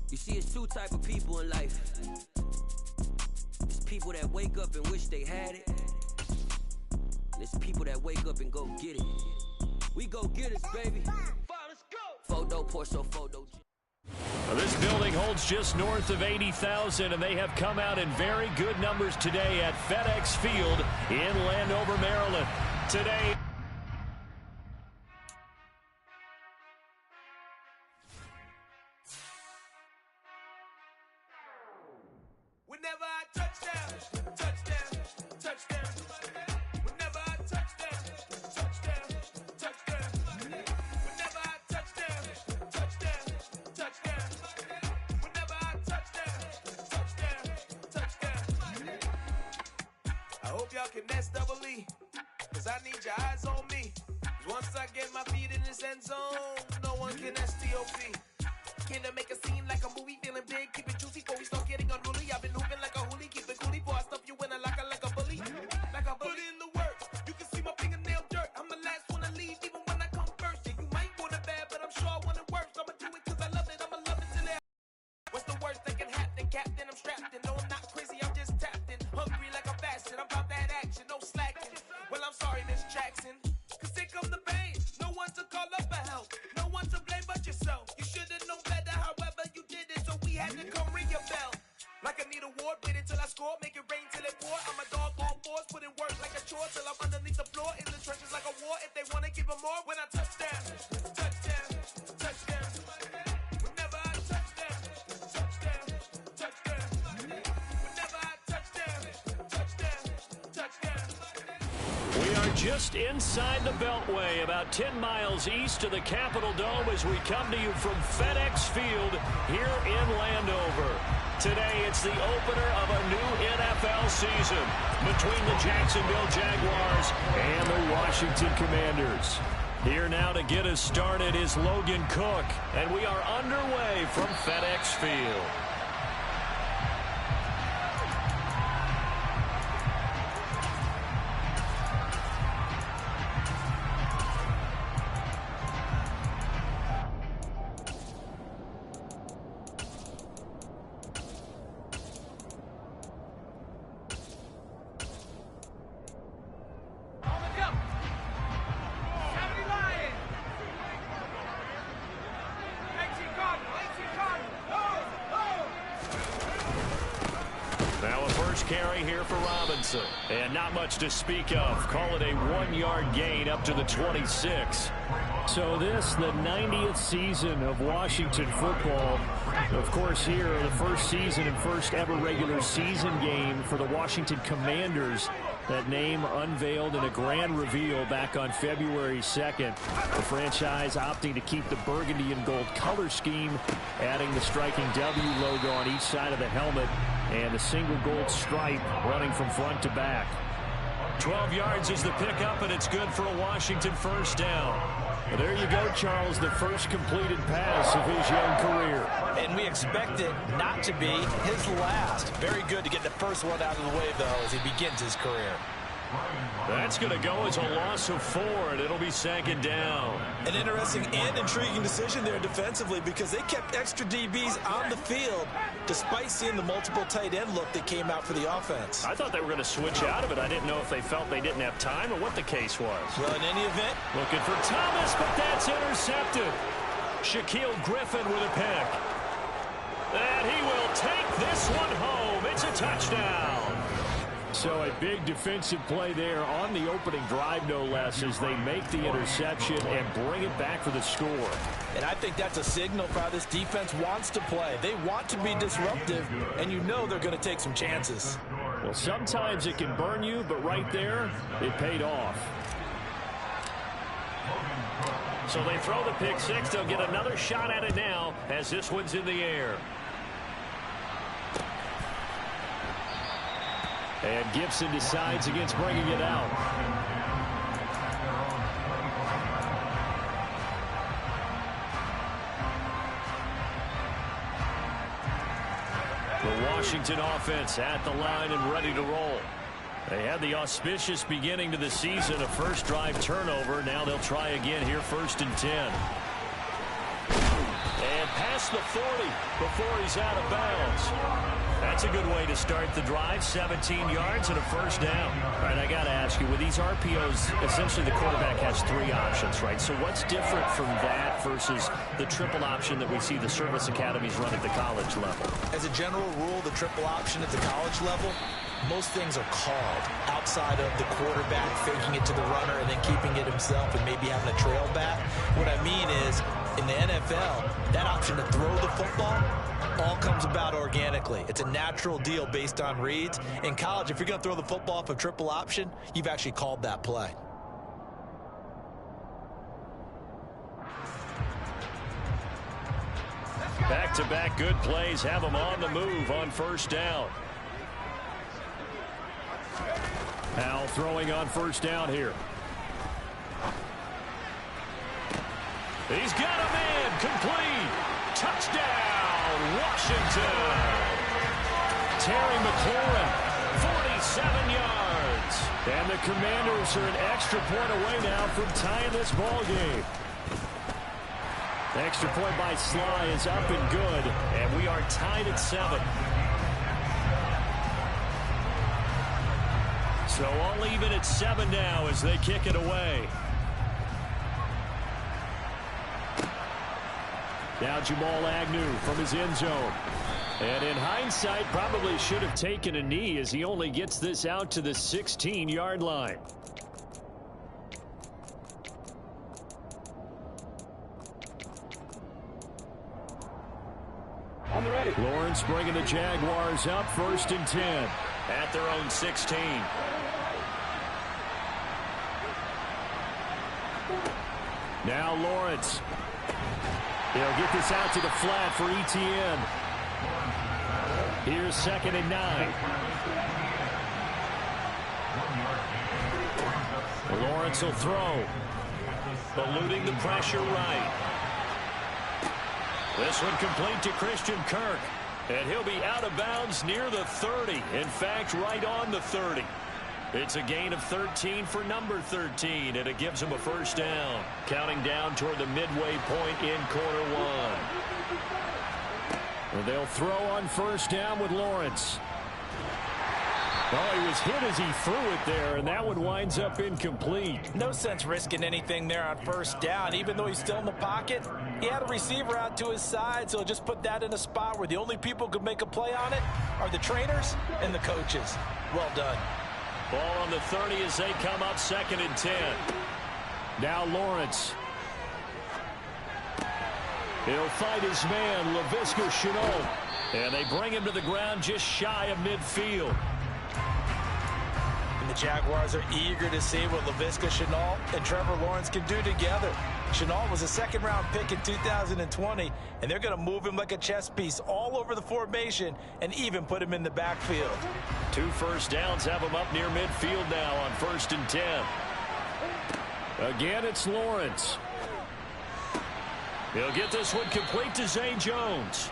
You see, it's two type of people in life. It's people that wake up and wish they had it. And it's people that wake up and go get it. We go get it, baby. Let's go. Photo, Porsche, photo. This building holds just north of 80,000, and they have come out in very good numbers today at FedEx Field in Landover, Maryland. Today, whenever I touchdown, touchdown, touchdown. Whenever I touchdown, touchdown, touchdown. Whenever I touchdown, touchdown, touchdown. Whenever I touchdown, touchdown, touchdown. I hope y'all can nest double E, cause I need your eyes on me. 'Cause once I get my feet in this end zone, no one can STOP. Can I make a scene like a movie, feeling big, keep it juicy before we start getting unruly. I've been hooping like a hoolie, keep it coolie before I stuff you in a locker like a bully. Like a bully. Put in the work, you can see my fingernail dirt. I'm the last one to leave, even when I come first. Yeah, you might want it bad, but I'm sure I want it worse. I'ma do it cause I love it, I'ma love it till it. What's the worst that can happen, Captain? I'm strapped in, no I'm not crazy, I'm just tapped in. Hungry like I'm fasting, I'm about that action, no slacking. Well, I'm sorry, Miss Jackson, cause here come the pain. No one to call up for help, no one to blame but yourself. You should've known better, however you did it, so we had to come ring your bell. Like I need a ward, wait until I score, make it rain till it pour. I'm a dog on fours, put in work like a chore till I'm underneath the floor. In the trenches like a war, if they wanna give them more. When I touchdown, touchdown, touchdown. Whenever I touchdown, touchdown, touchdown. Whenever I touchdown, touchdown, touchdown. we are just inside the Beltway, about 10 miles east of the Capitol Dome as we come to you from FedEx Field here in Landover. Today, it's the opener of a new NFL season between the Jacksonville Jaguars and the Washington Commanders. Here now to get us started is Logan Cook, and we are underway from FedEx Field. Carry here for Robinson, and not much to speak of. Call it a 1-yard gain up to the 26. So this, the 90th season of Washington football. Of course, here, the first season and first ever regular season game for the Washington Commanders. That name unveiled in a grand reveal back on February 2nd. The franchise opting to keep the burgundy and gold color scheme, adding the striking W logo on each side of the helmet and the single gold stripe running from front to back. 12 yards is the pickup, and it's good for a Washington first down. Well, there you go, Charles, the first completed pass of his young career. And we expect it not to be his last. Very good to get the first one out of the way, though, as he begins his career. That's going to go as a loss of 4, and it'll be second down. An interesting and intriguing decision there defensively, because they kept extra DBs on the field despite seeing the multiple tight end look that came out for the offense. I thought they were going to switch out of it. I didn't know if they felt they didn't have time or what the case was. Well, in any event, looking for Thomas, but that's intercepted. Shaquille Griffin with a pick. And he will take this one home. It's a touchdown. So a big defensive play there on the opening drive, no less, as they make the interception and bring it back for the score. And I think that's a signal for how this defense wants to play. They want to be disruptive, and you know they're going to take some chances. Well, sometimes it can burn you, but right there, it paid off. So they throw the pick six. They'll get another shot at it now as this one's in the air. And Gibson decides against bringing it out. The Washington offense at the line and ready to roll. They had the auspicious beginning to the season, a first drive turnover. Now they'll try again here, 1st and 10. And past the 40 before he's out of bounds. That's a good way to start the drive. 17 yards and a first down. All right, I got to ask you, with these RPOs, essentially the quarterback has 3 options, right? So what's different from that versus the triple option that we see the service academies run at the college level? As a general rule, the triple option at the college level, most things are called outside of the quarterback faking it to the runner and then keeping it himself and maybe having a trail back. What I mean is, in the NFL, that option to throw the football all comes about organically. It's a natural deal based on reads. In college, if you're going to throw the football off a triple option, you've actually called that play. Back-to-back good plays have them on the move on first down. Powell throwing on first down here. He's got a man complete. Touchdown, Washington. Terry McLaurin, 47 yards. And the Commanders are an extra point away now from tying this ball game. The extra point by Sly is up and good, and we are tied at 7. So all even at 7 now as they kick it away. Now Jamal Agnew from his end zone. And in hindsight, probably should have taken a knee as he only gets this out to the 16-yard line. On the ready. Lawrence bringing the Jaguars up 1st and 10 at their own 16. Now Lawrence. They'll get this out to the flat for ETN. Here's 2nd and 9. Lawrence will throw. Eluding the pressure right. This one complete to Christian Kirk. And he'll be out of bounds near the 30. In fact, right on the 30. It's a gain of 13 for number 13, and it gives him a first down. Counting down toward the midway point in quarter 1. And they'll throw on first down with Lawrence. Oh, he was hit as he threw it there, and that one winds up incomplete. No sense risking anything there on first down. Even though he's still in the pocket, he had a receiver out to his side, so just put that in a spot where the only people who could make a play on it are the trainers and the coaches. Well done. Ball on the 30 as they come up 2nd and 10. Now Lawrence. He'll fight his man, Laviska Shenault. And they bring him to the ground just shy of midfield. And the Jaguars are eager to see what Laviska Shenault and Trevor Lawrence can do together. Shenault was a 2nd-round pick in 2020, and they're going to move him like a chess piece all over the formation and even put him in the backfield. 2 first downs have him up near midfield now on 1st and 10. Again, it's Lawrence. He'll get this one complete to Zay Jones.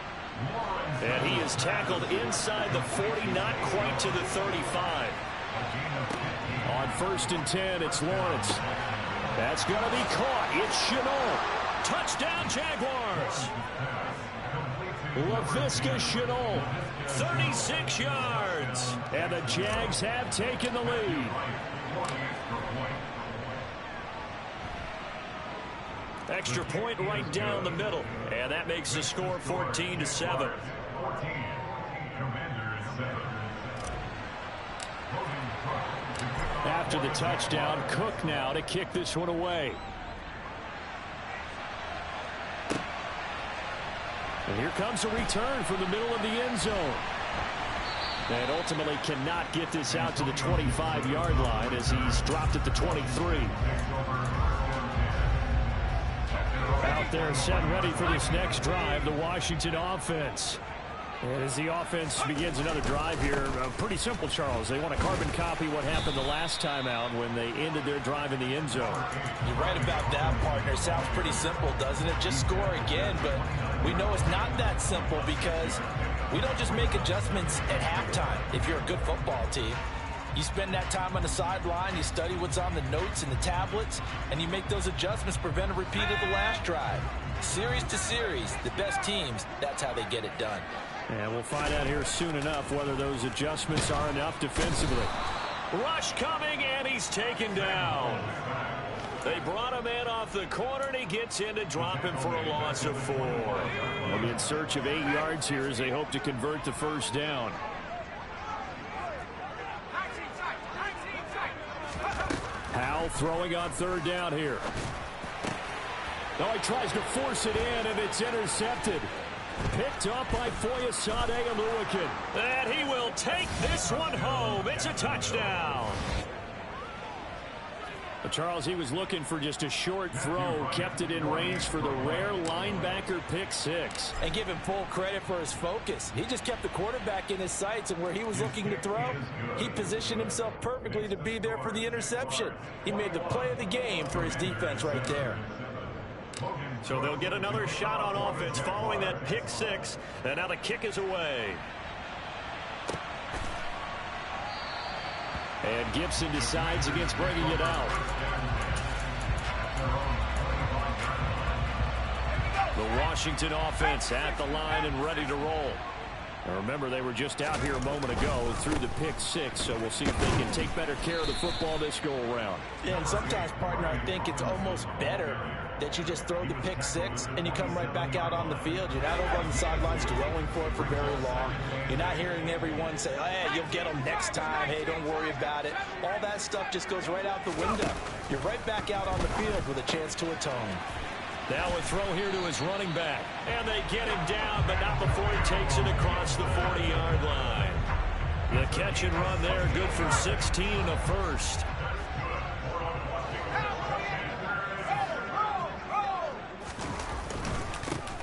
And he is tackled inside the 40, not quite to the 35. On 1st and 10, it's Lawrence. That's going to be caught. It's Shenault. Touchdown, Jaguars. Laviska Shenault, 36 yards. And the Jags have taken the lead. Extra point right down the middle. And that makes the score 14-7. After the touchdown, Cook now to kick this one away. And here comes a return from the middle of the end zone. And ultimately cannot get this out to the 25-yard line as he's dropped at the 23. Out there set ready for this next drive, the Washington offense. And as the offense begins another drive here, pretty simple, Charles. They want to carbon copy what happened the last time out when they ended their drive in the end zone. You're right about that, partner. Sounds pretty simple, doesn't it? Just score again, but we know it's not that simple because we don't just make adjustments at halftime if you're a good football team. You spend that time on the sideline, you study what's on the notes and the tablets, and you make those adjustments to prevent a repeat of the last drive. Series to series, the best teams, that's how they get it done. And we'll find out here soon enough whether those adjustments are enough defensively. Rush coming, and he's taken down. They brought him in off the corner, and he gets in to drop him for a loss of 4. They'll be in search of 8 yards here as they hope to convert the first down. Howell throwing on 3rd down here. Now he tries to force it in, and it's intercepted. Picked up by Foyesade Oluwakin. And he will take this one home. It's a touchdown. But Charles, he was looking for just a short throw, kept it in range for the rare linebacker pick 6. And give him full credit for his focus. He just kept the quarterback in his sights, and where he was looking to throw, he positioned himself perfectly to be there for the interception. He made the play of the game for his defense right there. So they'll get another shot on offense following that pick 6, and now the kick is away. And Gibson decides against bringing it out. The Washington offense at the line and ready to roll. Now remember, they were just out here a moment ago through the pick 6, so we'll see if they can take better care of the football this go around. Yeah, and sometimes, partner, I think it's almost better that you just throw the pick 6 and you come right back out on the field. You're not over on the sidelines dwelling for it for very long. You're not hearing everyone say, hey, you'll get them next time. Hey, don't worry about it. All that stuff just goes right out the window. You're right back out on the field with a chance to atone. Now a throw here to his running back. And they get him down, but not before he takes it across the 40-yard line. The catch and run there, good for 16 and a first.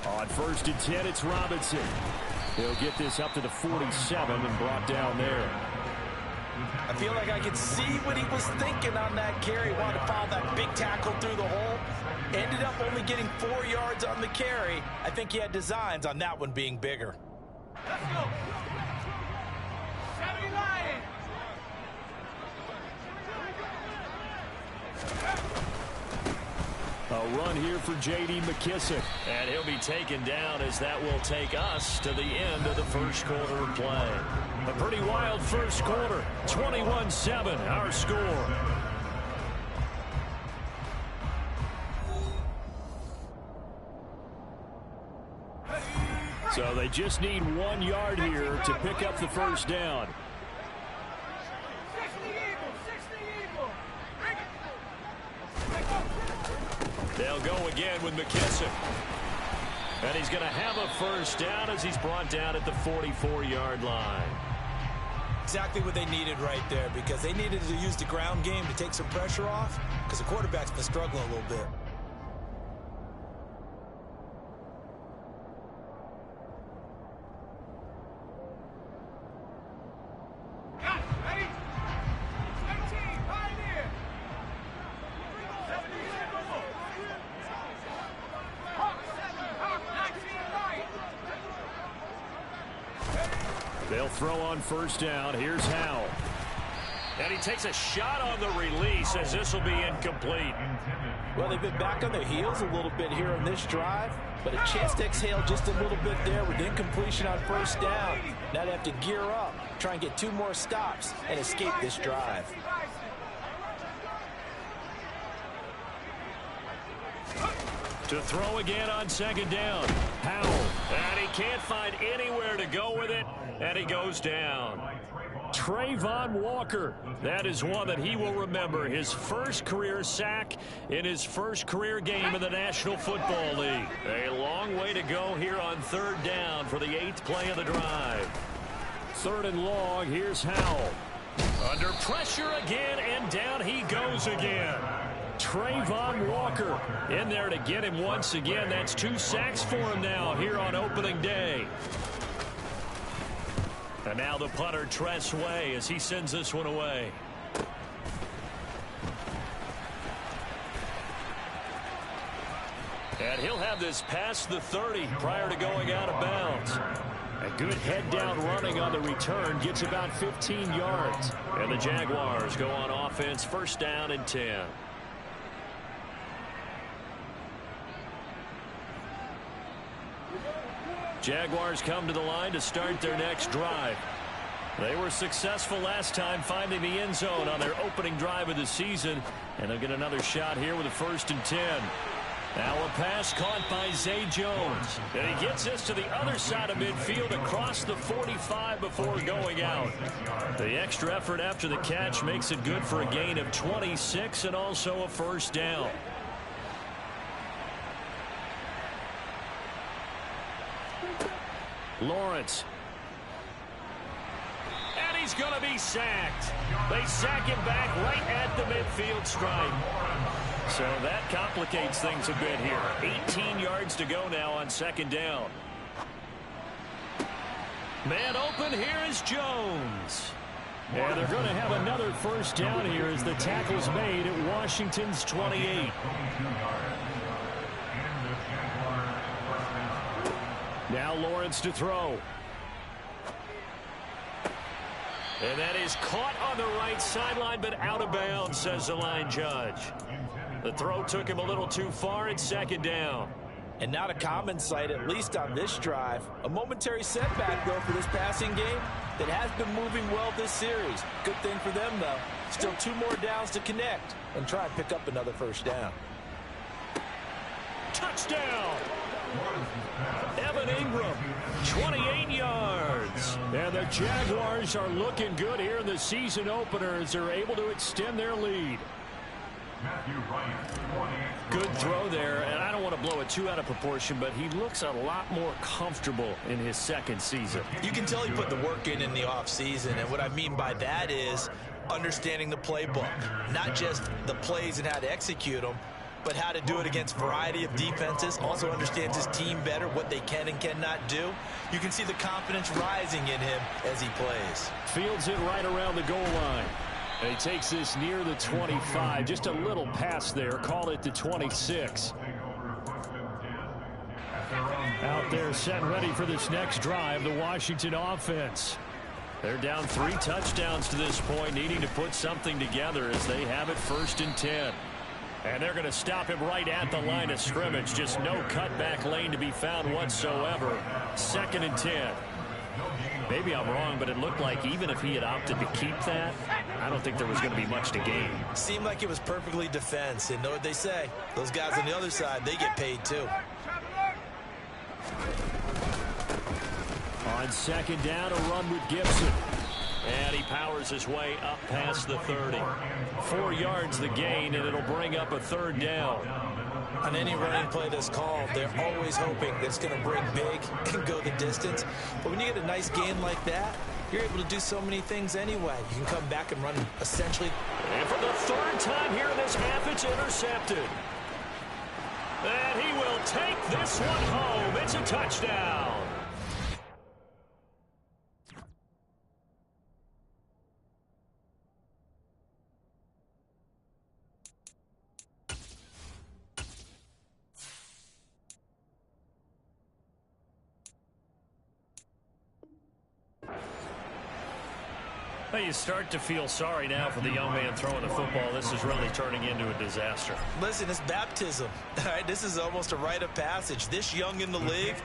On 1st and 10, it's Robinson. He'll get this up to the 47 and brought down there. I feel like I could see what he was thinking on that carry. Wanted to follow that big tackle through the hole. Ended up only getting 4 yards on the carry. I think he had designs on that one being bigger. Let's go. 79. A run here for J.D. McKissick. And he'll be taken down as that will take us to the end of the first quarter of play. A pretty wild first quarter. 21-7, our score. So they just need 1 yard here to pick up the first down. They'll go again with McKissick. And he's going to have a first down as he's brought down at the 44-yard line. Exactly what they needed right there, because they needed to use the ground game to take some pressure off, because the quarterback's been struggling a little bit. They'll throw on first down. Here's Howell. And he takes a shot on the release as this will be incomplete. Well, they've been back on their heels a little bit here on this drive, but a chance to exhale just a little bit there with incompletion on first down. Now they have to gear up, try and get 2 more stops and escape this drive. To throw again on second down. Howell. And he can't find anywhere to go with it, and he goes down. Trayvon Walker. That is one that he will remember. His first career sack in his first career game in the National Football League. A long way to go here on 3rd down for the 8th play of the drive. 3rd and long. Here's Howell. Under pressure again, and down he goes again. Trayvon Walker in there to get him once again. That's 2 sacks for him now here on opening day. And now the punter, Tress Way, as he sends this one away. And he'll have this past the 30 prior to going out of bounds. A good head-down running on the return gets about 15 yards. And the Jaguars go on offense, first down and 10. Jaguars come to the line to start their next drive. They were successful last time finding the end zone on their opening drive of the season. And they'll get another shot here with a 1st and 10. Now a pass caught by Zay Jones. And he gets this to the other side of midfield across the 45 before going out. The extra effort after the catch makes it good for a gain of 26 and also a 1st down. Lawrence. And he's going to be sacked. They sack him back right at the midfield stripe. So that complicates things a bit here. 18 yards to go now on 2nd down. Man open, here is Jones. And they're going to have another 1st down here as the tackle's made at Washington's 28. Now Lawrence to throw. And that is caught on the right sideline, but out of bounds, says the line judge. The throw took him a little too far. It's 2nd down. And not a common sight, at least on this drive. A momentary setback, though, for this passing game that has been moving well this series. Good thing for them, though. Still 2 more downs to connect and try and pick up another 1st down. Touchdown! Evan Ingram, 28 yards. And the Jaguars are looking good here in the season opener as they're able to extend their lead. Good throw there, and I don't want to blow it too out of proportion, but he looks a lot more comfortable in his 2nd season. You can tell he put the work in the offseason, and what I mean by that is understanding the playbook. Not just the plays and how to execute them, but how to do it against a variety of defenses. Also understands his team better, what they can and cannot do. You can see the confidence rising in him as he plays. Fields it right around the goal line. And he takes this near the 25. Just a little pass there. Call it the 26. Out there set and ready for this next drive, the Washington offense. They're down 3 touchdowns to this point, needing to put something together as they have it 1st and 10. And they're going to stop him right at the line of scrimmage. Just no cutback lane to be found whatsoever. 2nd and 10. Maybe I'm wrong, but it looked like even if he had opted to keep that, I don't think there was going to be much to gain. Seemed like it was perfectly defense. And know what they say? Those guys on the other side, they get paid too. On 2nd down, a run with Gibson. And he powers his way up past the 30. 4 yards the gain, and it'll bring up a 3rd down. On any running play that's called, they're always hoping that it's going to break big and go the distance. But when you get a nice gain like that, you're able to do so many things anyway. You can come back and run essentially. And for the 3rd time here in this half, it's intercepted. And he will take this one home. It's a touchdown. Well, you start to feel sorry now for the young man throwing the football. This is really turning into a disaster. Listen, it's baptism. All right, this is almost a rite of passage. This young in the league,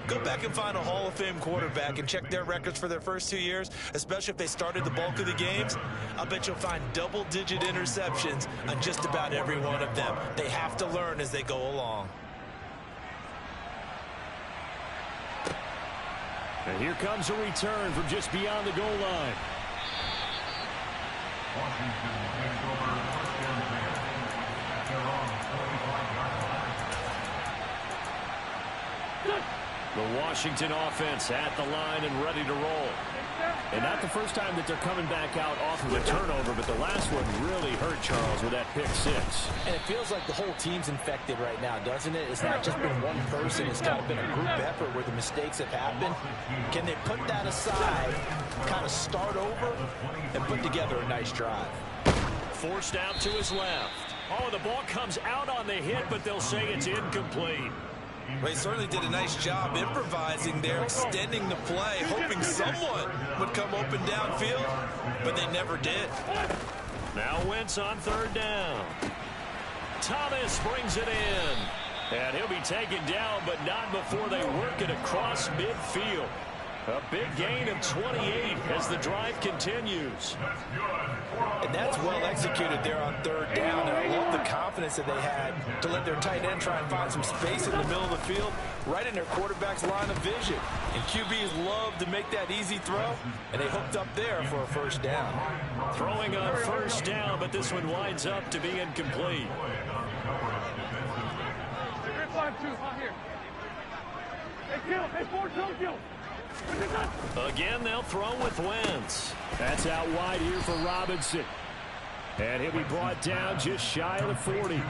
go back and find a Hall of Fame quarterback and check their records for their first 2 years, especially if they started the bulk of the games. I'll bet you'll find double-digit interceptions on just about every one of them. They have to learn as they go along. And here comes a return from just beyond the goal line. The Washington offense at the line and ready to roll. And not the first time that they're coming back out off of a turnover, but the last one really hurt Charles with that pick 6. And it feels like the whole team's infected right now, doesn't it? It's not just been one person. It's kind of been a group effort where the mistakes have happened. Can they put that aside, kind of start over, and put together a nice drive? Forced out to his left. Oh, the ball comes out on the hit, but they'll say it's incomplete. Well, he certainly did a nice job improvising there, extending the play, hoping someone would come open downfield, but they never did. Now Wentz on third down. Thomas brings it in. And he'll be taken down, but not before they work it across midfield. A big gain of 28 as the drive continues. And that's well executed there on third down. And I love the confidence that they had to let their tight end try and find some space in the middle of the field, right in their quarterback's line of vision. And QBs love to make that easy throw, and they hooked up there for a first down. Throwing on first down, but this one winds up to be incomplete. Again, they'll throw with Wentz. That's out wide here for Robinson. And he'll be brought down just shy of the 40.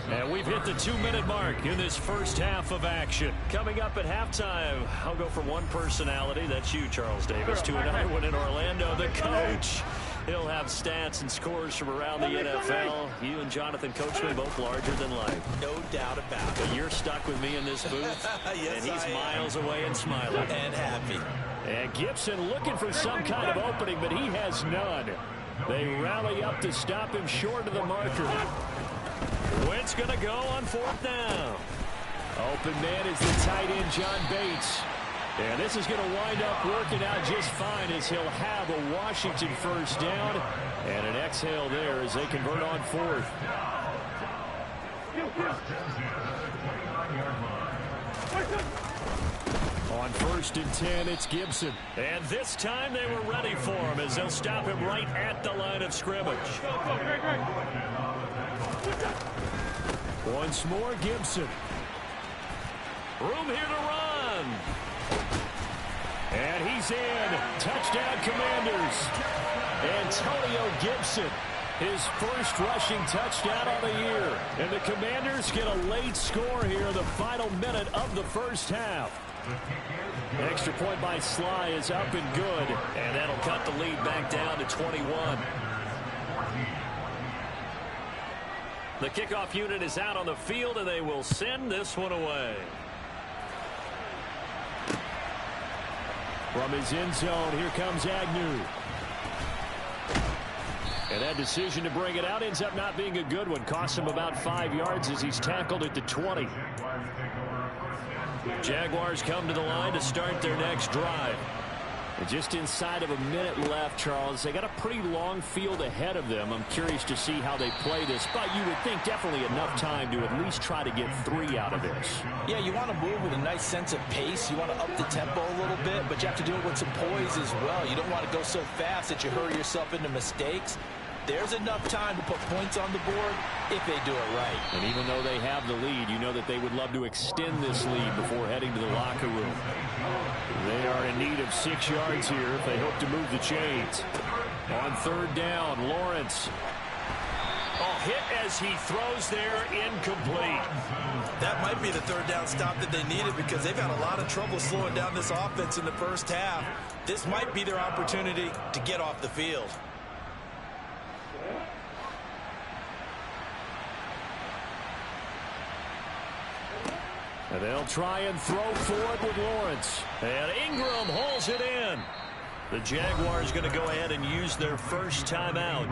And we've hit the 2-minute mark in this first half of action. Coming up at halftime, I'll go for one personality. That's you, Charles Davis, to another one in Orlando. The coach. He'll have stats and scores from around the NFL. You and Jonathan Coachman both larger than life. No doubt about it. But you're stuck with me in this booth. Yes, and he's miles away and smiling. And happy. And Gibson looking for some kind of opening, but he has none. They rally up to stop him short of the marker. Wentz going to go on fourth down. Open man is the tight end, John Bates. And this is going to wind up working out just fine as he'll have a Washington first down. And an exhale there as they convert on fourth. On first and 10, it's Gibson. And this time they were ready for him as they'll stop him right at the line of scrimmage. Once more, Gibson. Room here to run. And he's in. Touchdown, Commanders. Antonio Gibson, his first rushing touchdown of the year. And the Commanders get a late score here in the final minute of the first half. Extra point by Sly is up and good. And that'll cut the lead back down to 21. The kickoff unit is out on the field, and they will send this one away. From his end zone, here comes Agnew. And that decision to bring it out ends up not being a good one. Costs him about 5 yards as he's tackled at the 20. Jaguars come to the line to start their next drive. And just inside of a minute left, Charles. They got a pretty long field ahead of them. I'm curious to see how they play this, but you would think definitely enough time to at least try to get 3 out of this. Yeah, you want to move with a nice sense of pace. You want to up the tempo a little bit, but you have to do it with some poise as well. You don't want to go so fast that you hurry yourself into mistakes. There's enough time to put points on the board if they do it right. And even though they have the lead, you know that they would love to extend this lead before heading to the locker room. They are in need of 6 yards here if they hope to move the chains. On third down, Lawrence. Oh, hit as he throws there, incomplete. That might be the third down stop that they needed because they've had a lot of trouble slowing down this offense in the first half. This might be their opportunity to get off the field. And they'll try and throw forward with Lawrence. And Ingram hauls it in. The Jaguars going to go ahead and use their first timeout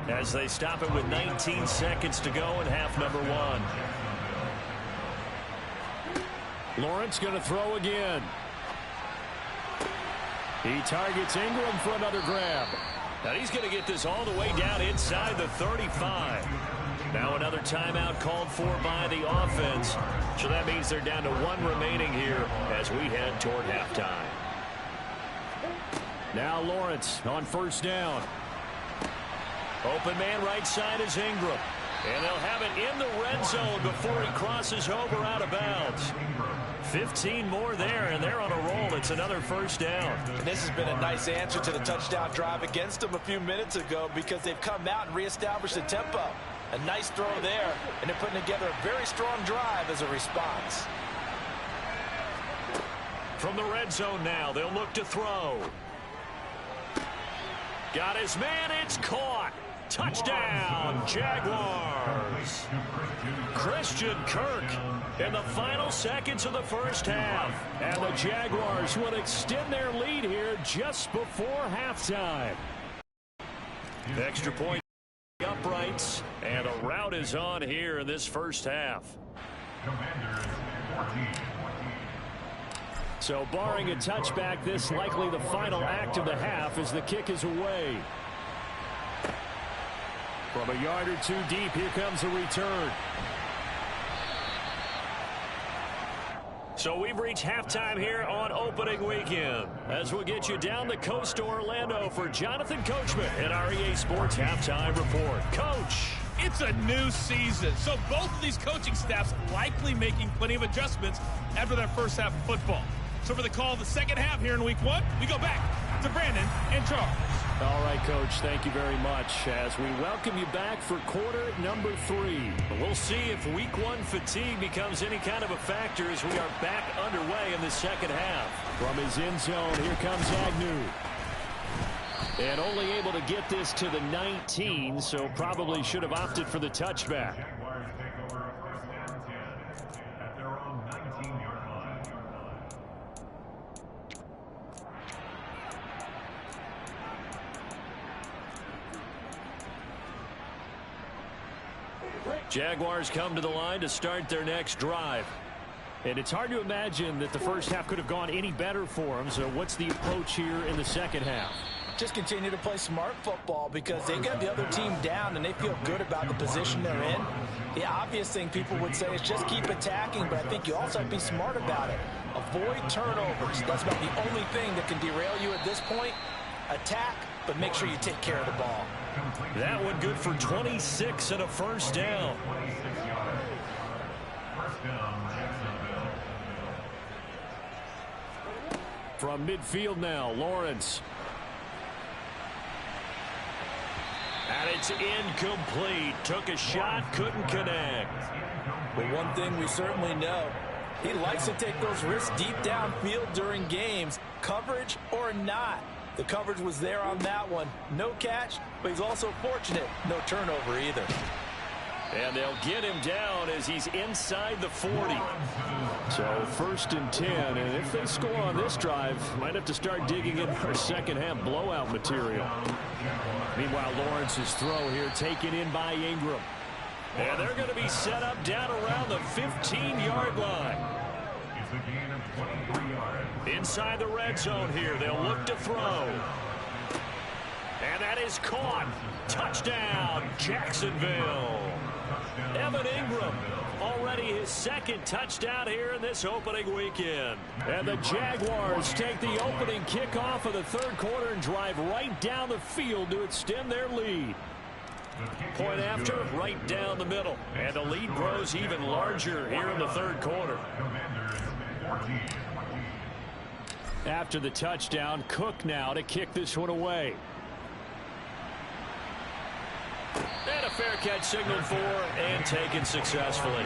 as they stop it with 19 seconds to go in half number 1. Lawrence going to throw again. He targets Ingram for another grab. Now he's going to get this all the way down inside the 35. Now another timeout called for by the offense. So that means they're down to 1 remaining here as we head toward halftime. Now Lawrence on first down. Open man right side is Ingram. And they'll have it in the red zone before he crosses over out of bounds. 15 more there, and they're on a roll. It's another first down. And this has been a nice answer to the touchdown drive against them a few minutes ago because they've come out and reestablished the tempo. A nice throw there, and they're putting together a very strong drive as a response. From the red zone now, they'll look to throw. Got his man, it's caught. Touchdown, Jaguars. Christian Kirk in the final seconds of the first half. And the Jaguars will extend their lead here just before halftime. Extra point uprights, and a route is on here in this first half. So barring a touchback, this likely the final act of the half as the kick is away. From a yard or two deep, here comes the return. So we've reached halftime here on opening weekend. As we'll get you down the coast to Orlando for Jonathan Coachman at our EA Sports Halftime Report. Coach. It's a new season, so both of these coaching staffs likely making plenty of adjustments after that first half of football. So for the call of the second half here in week one, we go back to Brandon and Charles. All right, Coach, thank you very much as we welcome you back for quarter number 3. We'll see if week one fatigue becomes any kind of a factor as we are back underway in the second half. From his end zone, here comes Agnew. And only able to get this to the 19, so probably should have opted for the touchback. Jaguars come to the line to start their next drive. And it's hard to imagine that the first half could have gone any better for them. So what's the approach here in the second half? Just continue to play smart football because they got the other team down and they feel good about the position they're in. The obvious thing people would say is just keep attacking, but I think you also have to be smart about it. Avoid turnovers. That's about the only thing that can derail you at this point. Attack, but make sure you take care of the ball. That one good for 26 and a first down. From midfield now, Lawrence. And it's incomplete. Took a shot, couldn't connect. But one thing we certainly know, he likes to take those risks deep downfield during games, coverage or not. The coverage was there on that one. No catch, but he's also fortunate. No turnover either. And they'll get him down as he's inside the 40. So first and 10, and if they score on this drive, might have to start digging in for second half blowout material. Meanwhile, Lawrence's throw here taken in by Ingram. And they're going to be set up down around the 15-yard line. Inside the red zone here, they'll look to throw. And that is caught. Touchdown, Jacksonville. Evan Ingram, already his second touchdown here in this opening weekend. And the Jaguars take the opening kickoff of the third quarter and drive right down the field to extend their lead. Point after, right down the middle. And the lead grows even larger here in the third quarter. After the touchdown, Cook now to kick this one away. And a fair catch signaled for and taken successfully.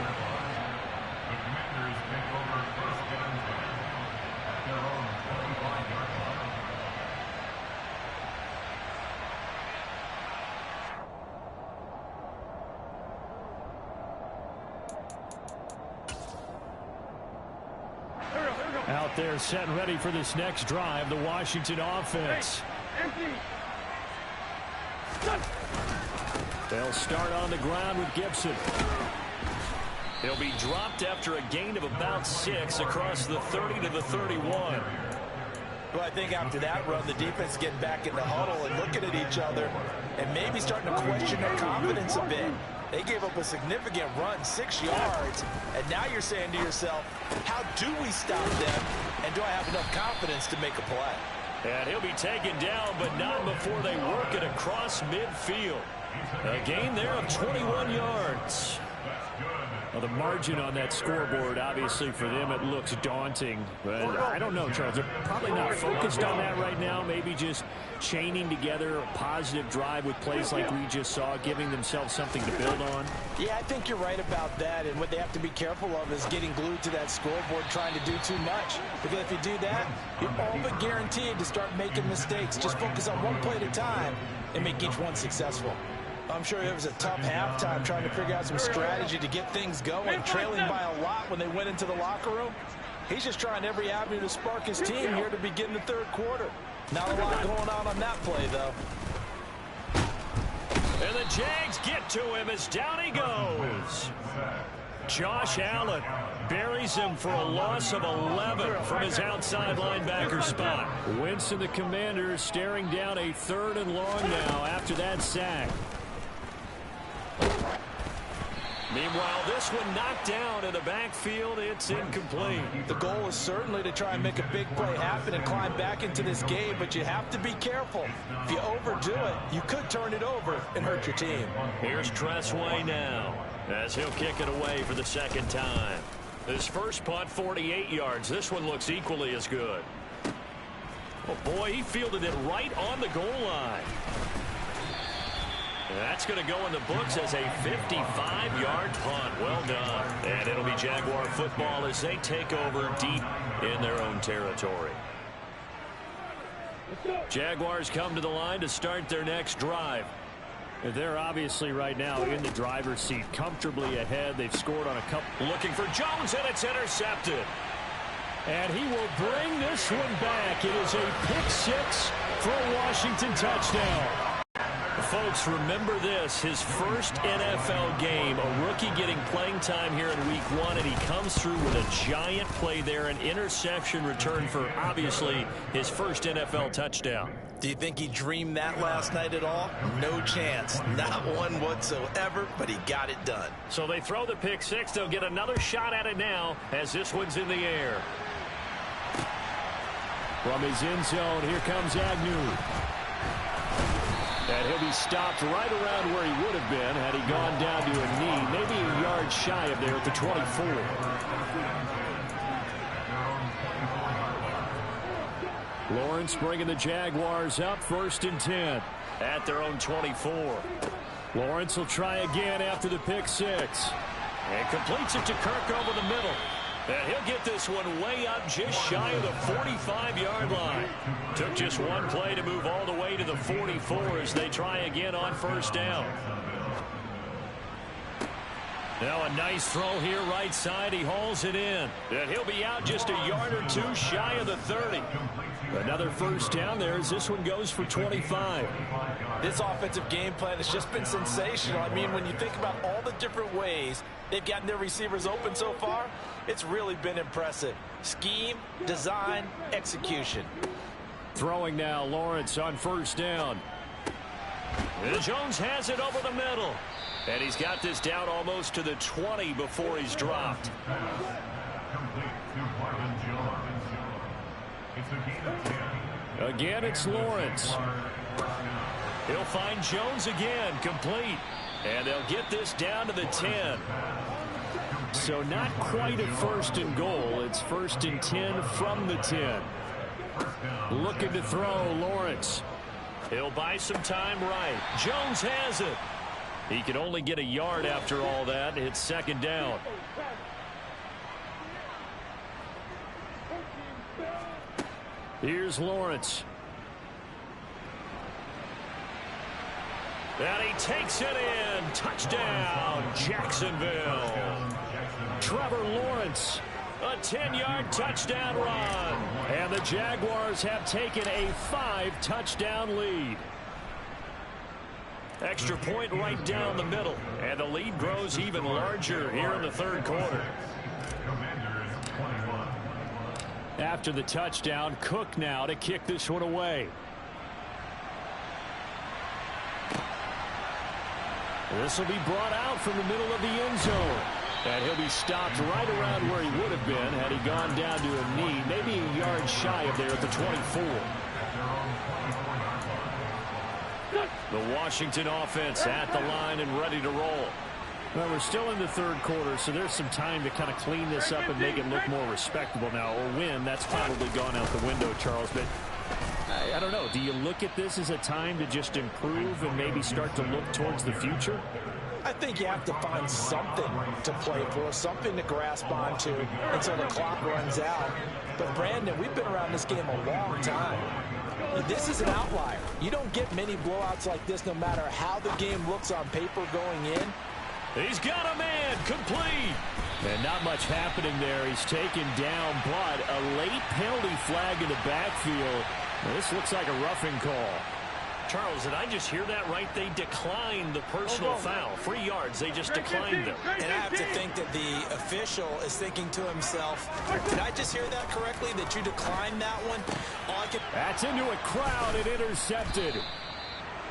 Out there set and ready for this next drive, the Washington offense. They'll start on the ground with Gibson. He'll be dropped after a gain of about 6 across the 30 to the 31. Well, I think after that run, the defense is getting back in the huddle and looking at each other and maybe starting to question their confidence a bit. They gave up a significant run, 6 yards, and now you're saying to yourself, how do we stop them, and do I have enough confidence to make a play? And he'll be taken down, but not before they work it across midfield. A gain there of 21 yards. Well, the margin on that scoreboard, obviously for them, it looks daunting. But I don't know, Charles. They're probably not focused on that right now. Maybe just chaining together a positive drive with plays like we just saw, giving themselves something to build on. Yeah, I think you're right about that. And what they have to be careful of is getting glued to that scoreboard trying to do too much. Because if you do that, you're all but guaranteed to start making mistakes. Just focus on one play at a time and make each one successful. I'm sure it was a tough halftime trying to figure out some strategy to get things going, trailing by a lot when they went into the locker room. He's just trying every avenue to spark his team here to begin the third quarter. Not a lot going on that play, though. And the Jags get to him as down he goes. Josh Allen buries him for a loss of 11 from his outside linebacker spot. Wentz and the Commanders staring down a 3rd and long now after that sack. Meanwhile, this one knocked down in the backfield. It's incomplete. The goal is certainly to try and make a big play happen and climb back into this game, but you have to be careful. If you overdo it, you could turn it over and hurt your team. Here's Tressway now as he'll kick it away for the second time. His first punt, 48 yards. This one looks equally as good. Oh, boy, he fielded it right on the goal line. That's going to go in the books as a 55-yard punt. Well done. And it'll be Jaguar football as they take over deep in their own territory. Jaguars come to the line to start their next drive. They're obviously right now in the driver's seat, comfortably ahead. They've scored on a couple. Looking for Jones, and it's intercepted. And he will bring this one back. It is a pick six for a Washington touchdown. Folks, remember this, his first NFL game, a rookie getting playing time here in week 1, and he comes through with a giant play there, an interception return for, obviously, his first NFL touchdown. Do you think he dreamed that last night at all? No chance. Not one whatsoever, but he got it done. So they throw the pick six. They'll get another shot at it now as this one's in the air. From his end zone, here comes Agnew. And he'll be stopped right around where he would have been had he gone down to a knee, maybe a yard shy of there at the 24. Lawrence bringing the Jaguars up, 1st and 10 at their own 24. Lawrence will try again after the pick six. And completes it to Kirk over the middle. And he'll get this one way up just shy of the 45-yard line. Took just one play to move all the way to the 44 as they try again on 1st down. Now a nice throw here right side. He hauls it in. And he'll be out just a yard or two shy of the 30. Another 1st down there as this one goes for 25. This offensive game plan has just been sensational. I mean, when you think about all the different ways they've gotten their receivers open so far, it's really been impressive. Scheme, design, execution. Throwing now, Lawrence on 1st down. And Jones has it over the middle. And he's got this down almost to the 20 before he's dropped. Again, it's Lawrence. He'll find Jones again, complete. And they'll get this down to the 10. So not quite a 1st and goal. It's 1st and 10 from the 10. Looking to throw, Lawrence. He'll buy some time right. Jones has it. He can only get a yard after all that. It's 2nd down. Here's Lawrence. And he takes it in. Touchdown, Jacksonville. Trevor Lawrence, a 10-yard touchdown run. And the Jaguars have taken a 5-touchdown lead. Extra point right down the middle. And the lead grows even larger here in the 3rd quarter. After the touchdown, Cook now to kick this one away. This will be brought out from the middle of the end zone. And he'll be stopped right around where he would have been had he gone down to a knee, maybe a yard shy of there at the 24. The Washington offense at the line and ready to roll. Well, we're still in the 3rd quarter, so there's some time to kind of clean this up and make it look more respectable now. Or win, that's probably gone out the window, Charles. But I don't know. Do you look at this as a time to just improve and maybe start to look towards the future? I think you have to find something to play for, something to grasp onto until the clock runs out. But, Brandon, we've been around this game a long time. This is an outlier. You don't get many blowouts like this no matter how the game looks on paper going in. He's got a man, complete. And not much happening there. He's taken down, but a late penalty flag in the backfield. Well, this looks like a roughing call. Charles, did I just hear that right? They declined the personal foul. 3 yards, they just declined them. And I have to think that the official is thinking to himself, did I just hear that correctly, that you declined that one? That's into a crowd and intercepted.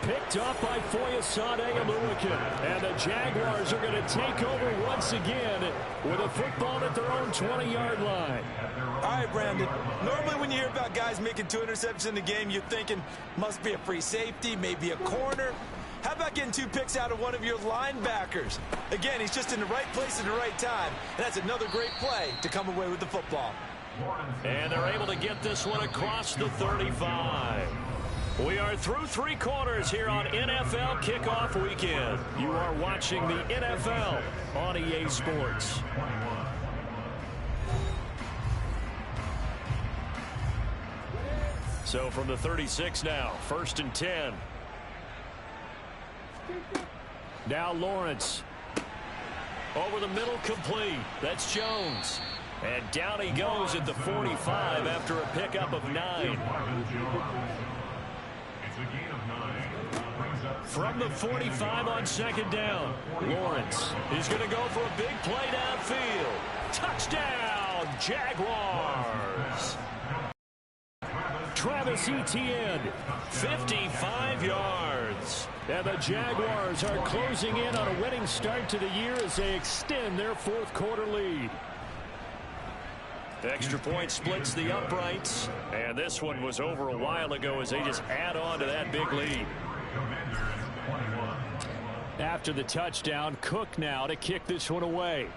Picked up by Foyesade Aluakin. And the Jaguars are going to take over once again with a football at their own 20-yard line. All right, Brandon. Normally when you hear about guys making 2 interceptions in the game, you're thinking must be a free safety, maybe a corner. How about getting 2 picks out of one of your linebackers? Again, he's just in the right place at the right time. And that's another great play to come away with the football. And they're able to get this one across the 35. We are through 3 quarters here on NFL Kickoff Weekend. You are watching the NFL on EA Sports. So from the 36 now, 1st and 10. Now Lawrence. Over the middle, complete. That's Jones. And down he goes at the 45 after a pickup of 9. From the 45 on 2nd down, Lawrence is going to go for a big play downfield. Touchdown, Jaguars. Travis Etienne, 55 yards. And the Jaguars are closing in on a winning start to the year as they extend their 4th quarter lead. Extra point splits the uprights. And this one was over a while ago as they just add on to that big lead. After the touchdown, Cook now to kick this one away.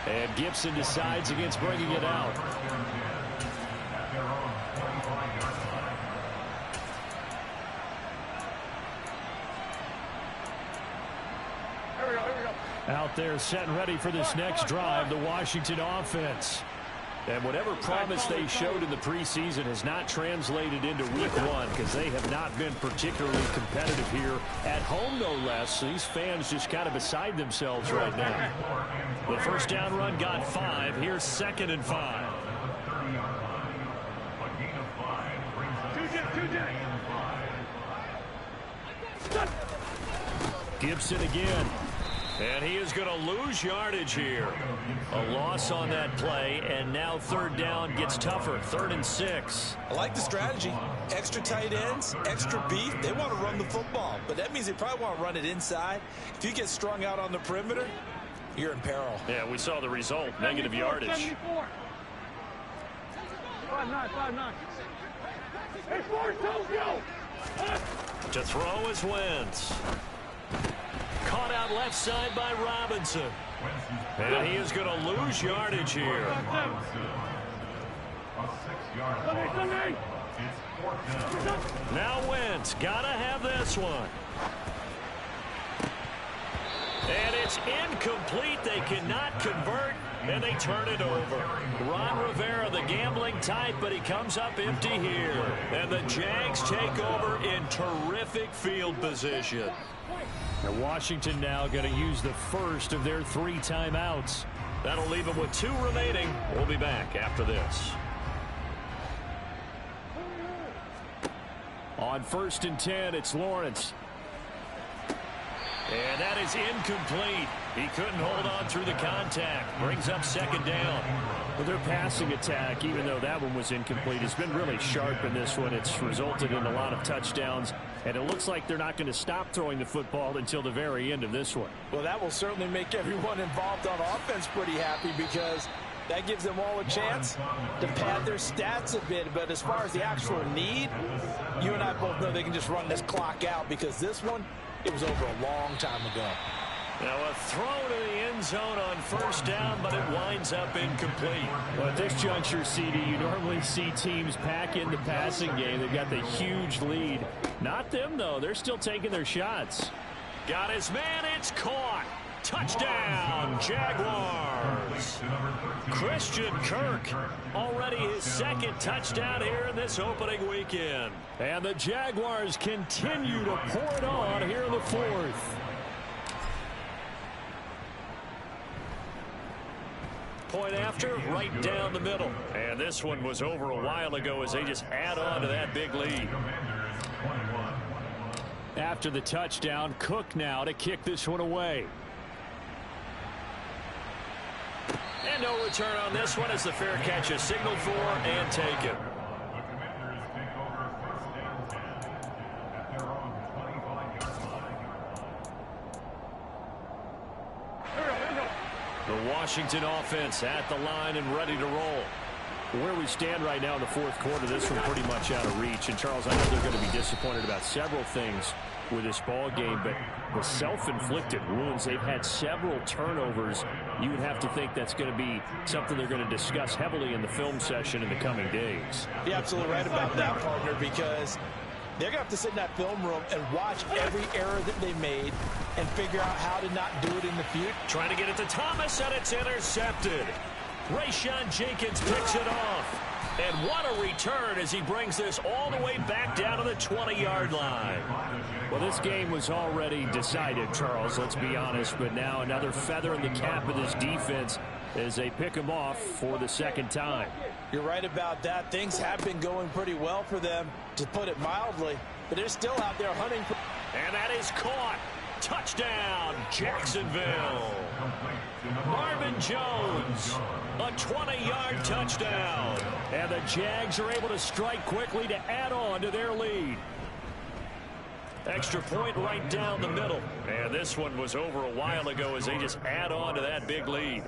And Gibson decides against bringing it out. Out there set and ready for this next drive, the Washington offense. And whatever promise they showed in the preseason has not translated into week 1 because they have not been particularly competitive here at home, no less. These fans just kind of beside themselves right now. The 1st down run got 5. Here's 2nd and 5. Gibson again. And he is going to lose yardage here. A loss on that play, and now 3rd down gets tougher. 3rd and 6. I like the strategy. Extra tight ends, extra beef. They want to run the football, but that means they probably want to run it inside. If you get strung out on the perimeter, you're in peril. Yeah, we saw the result. Negative yardage. 74. 5-9, 5-9. Hey, 4, go! To throw is Wentz. Caught out left side by Robinson. And he is going to lose yardage here. Now Wentz got to have this one. And it's incomplete. They cannot convert, and they turn it over. Ron Rivera, the gambling type, but he comes up empty here. And the Jags take over in terrific field position. And Washington now going to use the first of their 3 timeouts. That'll leave them with 2 remaining. We'll be back after this. On 1st and 10, it's Lawrence. And that is incomplete. He couldn't hold on through the contact. Brings up 2nd down. Well, their passing attack, even though that one was incomplete, has been really sharp in this one. It's resulted in a lot of touchdowns, and it looks like they're not going to stop throwing the football until the very end of this one. Well, that will certainly make everyone involved on offense pretty happy because that gives them all a chance to pad their stats a bit. But as far as the actual need, you and I both know they can just run this clock out because this one, it was over a long time ago. Now a throw to the end zone on 1st down, but it winds up incomplete. Well, at this juncture, CD, you normally see teams pack in the passing game. They've got the huge lead. Not them, though. They're still taking their shots. Got his man. It's caught. Touchdown, Jaguars. Christian Kirk, already his second touchdown here in this opening weekend. And the Jaguars continue to pour it on here in the fourth. Point after, right down the middle. And this one was over a while ago as they just add on to that big lead. After the touchdown, Cook now to kick this one away. And no return on this one as the fair catch is signaled for and taken. The Washington offense at the line and ready to roll. Where we stand right now in the fourth quarter, this one pretty much out of reach. And, Charles, I know they're going to be disappointed about several things with this ball game, but the self-inflicted wounds, they've had several turnovers. You would have to think that's going to be something they're going to discuss heavily in the film session in the coming days. You're absolutely right about that, partner, because they're going to have to sit in that film room and watch every error that they made and figure out how to not do it in the future. Trying to get it to Thomas, and it's intercepted. Rayshawn Jenkins picks it off. And what a return as he brings this all the way back down to the 20-yard line. Well, this game was already decided, Charles, let's be honest. But now another feather in the cap of this defense as they pick him off for the second time. You're right about that. Things have been going pretty well for them, to put it mildly. But they're still out there hunting for... And that is caught. Touchdown, Jacksonville. Marvin Jones, a 20-yard touchdown. And the Jags are able to strike quickly to add on to their lead. Extra point right down the middle. And this one was over a while ago as they just add on to that big lead.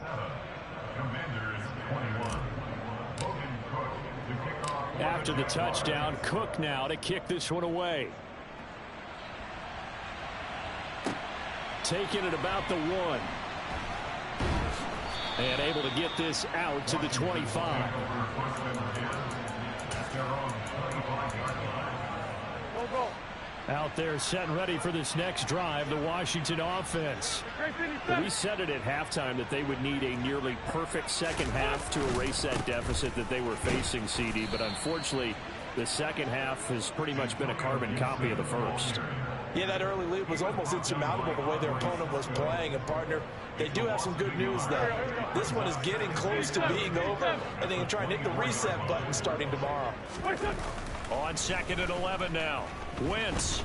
After the touchdown, Cook now to kick this one away. Taking it about the 1. And able to get this out to the 25. Out there set and ready for this next drive, the Washington offense. We said it at halftime that they would need a nearly perfect second half to erase that deficit that they were facing, CD. But unfortunately, the second half has pretty much been a carbon copy of the first. Yeah, that early lead was almost insurmountable the way their opponent was playing. And, partner, they do have some good news, though. This one is getting close to being over, and they can try and hit the reset button starting tomorrow. On second and 11 now. Wentz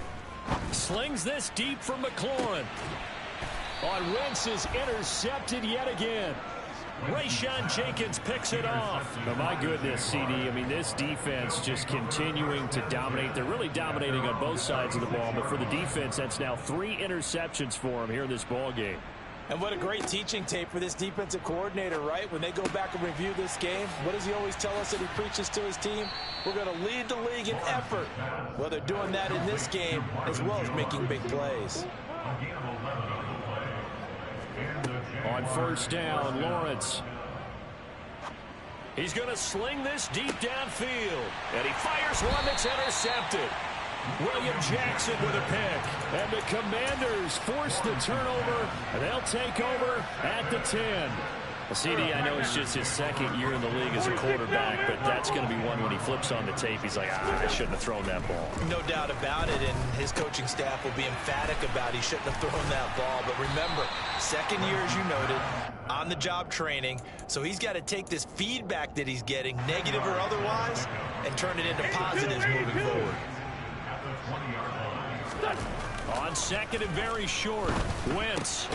slings this deep from McLaurin. On Wentz is intercepted yet again. Rayshawn Jenkins picks it off. Oh, my goodness, CD. I mean, this defense just continuing to dominate. They're really dominating on both sides of the ball. But for the defense, that's now 3 interceptions for them here in this ball game. And what a great teaching tape for this defensive coordinator, right? When they go back and review this game, what does he always tell us that he preaches to his team? We're going to lead the league in effort. Well, they're doing that in this game as well as making big plays. On first down, Lawrence. He's going to sling this deep downfield. And he fires one that's intercepted. William Jackson with a pick. And the Commanders force the turnover. And they'll take over at the 10. Well, CD, I know it's just his second year in the league as a quarterback, but that's going to be one when he flips on the tape. He's like, I shouldn't have thrown that ball. No doubt about it, and his coaching staff will be emphatic about he shouldn't have thrown that ball. But remember, second year, as you noted, on-the-job training, so he's got to take this feedback that he's getting, negative or otherwise, and turn it into positives moving forward. On second and very short, Wentz.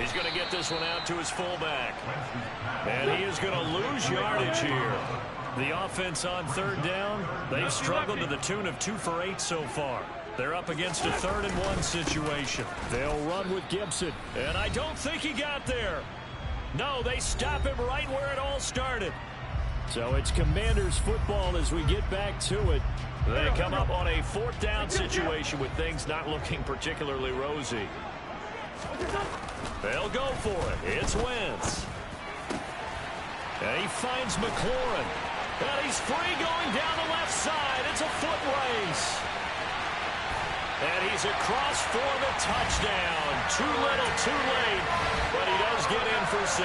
He's going to get this one out to his fullback. And he is going to lose yardage here. The offense on third down, they've struggled to the tune of 2 for 8 so far. They're up against a 3rd and 1 situation. They'll run with Gibson. And I don't think he got there. No, they stop him right where it all started. So it's Commanders football as we get back to it. They come up on a 4th down situation with things not looking particularly rosy. They'll go for it. It's Wentz. And he finds McLaurin. And he's free going down the left side. It's a foot race. And he's across for the touchdown. Too little, too late, but he does get in for 6.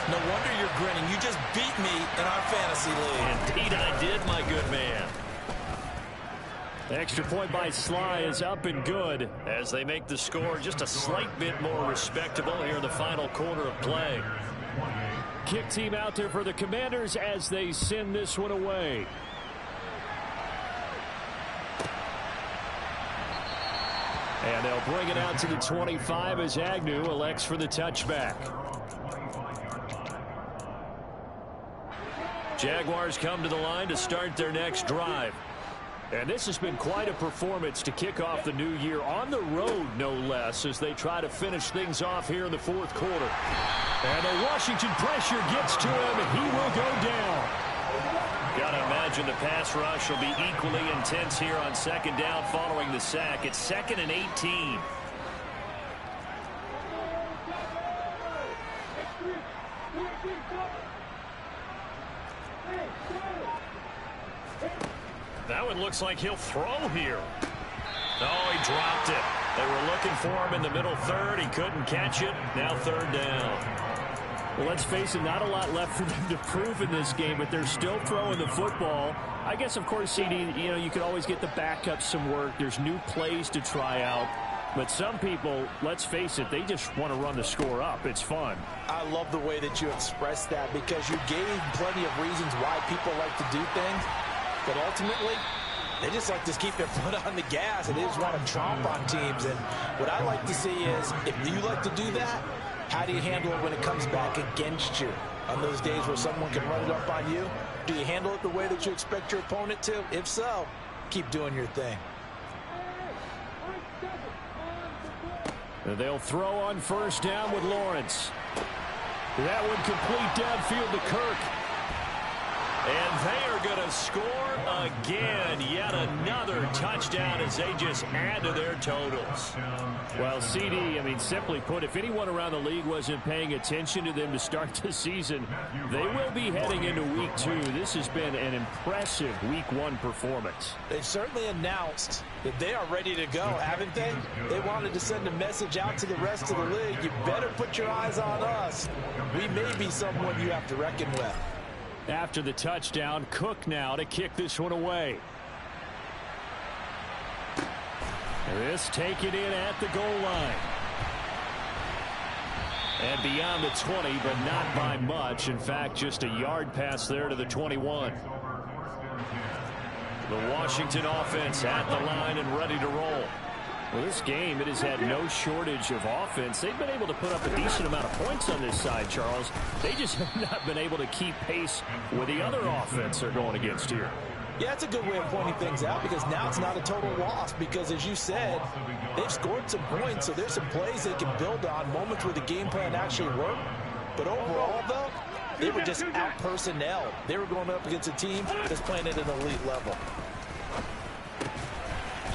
No wonder you're grinning. You just beat me in our fantasy league. Indeed I did, my good man. The extra point by Sly is up and good as they make the score just a slight bit more respectable here in the final quarter of play. Kick team out there for the Commanders as they send this one away. And they'll bring it out to the 25 as Agnew elects for the touchback. Jaguars come to the line to start their next drive. And this has been quite a performance to kick off the new year on the road, no less, as they try to finish things off here in the fourth quarter. And the Washington pressure gets to him, and he will go down. Got to imagine the pass rush will be equally intense here on second down following the sack. It's 2nd and 18. That one looks like he'll throw here. Oh, he dropped it. They were looking for him in the middle third. He couldn't catch it. Now 3rd down. Well, let's face it, not a lot left for them to prove in this game, but they're still throwing the football. I guess, of course, CD, you could always get the backups some work. There's new plays to try out. But some people, let's face it, they just want to run the score up. It's fun. I love the way that you expressed that because you gave plenty of reasons why people like to do things. But ultimately, they just like to keep their foot on the gas, and they just want to chomp on teams. And what I like to see is, if you like to do that, how do you handle it when it comes back against you? On those days where someone can run it up on you, do you handle it the way that you expect your opponent to? If so, keep doing your thing. They'll throw on 1st down with Lawrence. That one complete downfield to Kirk. And they are going to score again. Yet another touchdown as they just add to their totals. Well, CD, simply put, if anyone around the league wasn't paying attention to them to start the season, they will be heading into week 2. This has been an impressive week 1 performance. They've certainly announced that they are ready to go, haven't they? They wanted to send a message out to the rest of the league. You better put your eyes on us. We may be someone you have to reckon with. After the touchdown, Cook now to kick this one away. This taken in at the goal line. And beyond the 20, but not by much. In fact, just a yard pass there to the 21. The Washington offense at the line and ready to roll. Well, this game, it has had no shortage of offense. They've been able to put up a decent amount of points on this side, Charles. They just have not been able to keep pace with the other offense they're going against here. Yeah, it's a good way of pointing things out because now it's not a total loss because, as you said, they've scored some points, so there's some plays they can build on, moments where the game plan actually worked. But overall, though, they were just out-personnel. They were going up against a team that's playing at an elite level.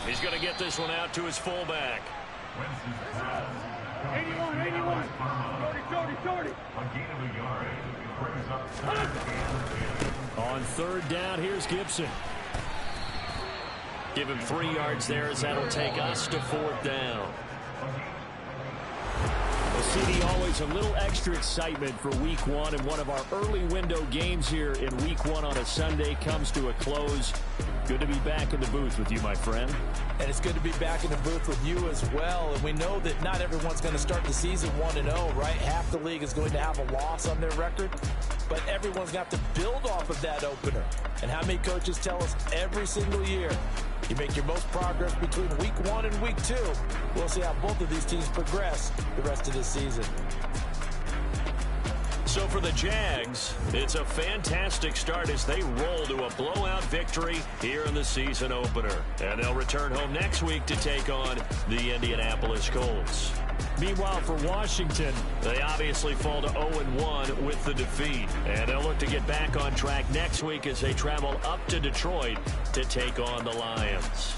He's going to get this one out to his fullback. 81, 81. 40. On 3rd down, here's Gibson. Give him 3 yards there as that'll take us to 4th down. Well, CD, always a little extra excitement for week 1, and one of our early window games here in week 1 on a Sunday comes to a close. Good to be back in the booth with you, my friend. And it's good to be back in the booth with you as well. And we know that not everyone's going to start the season 1-0, right? Half the league is going to have a loss on their record. But everyone's going to have to build off of that opener. And how many coaches tell us every single year, you make your most progress between week 1 and week 2. We'll see how both of these teams progress the rest of this season. So for the Jags, it's a fantastic start as they roll to a blowout victory here in the season opener. And they'll return home next week to take on the Indianapolis Colts. Meanwhile, for Washington, they obviously fall to 0-1 with the defeat. And they'll look to get back on track next week as they travel up to Detroit to take on the Lions.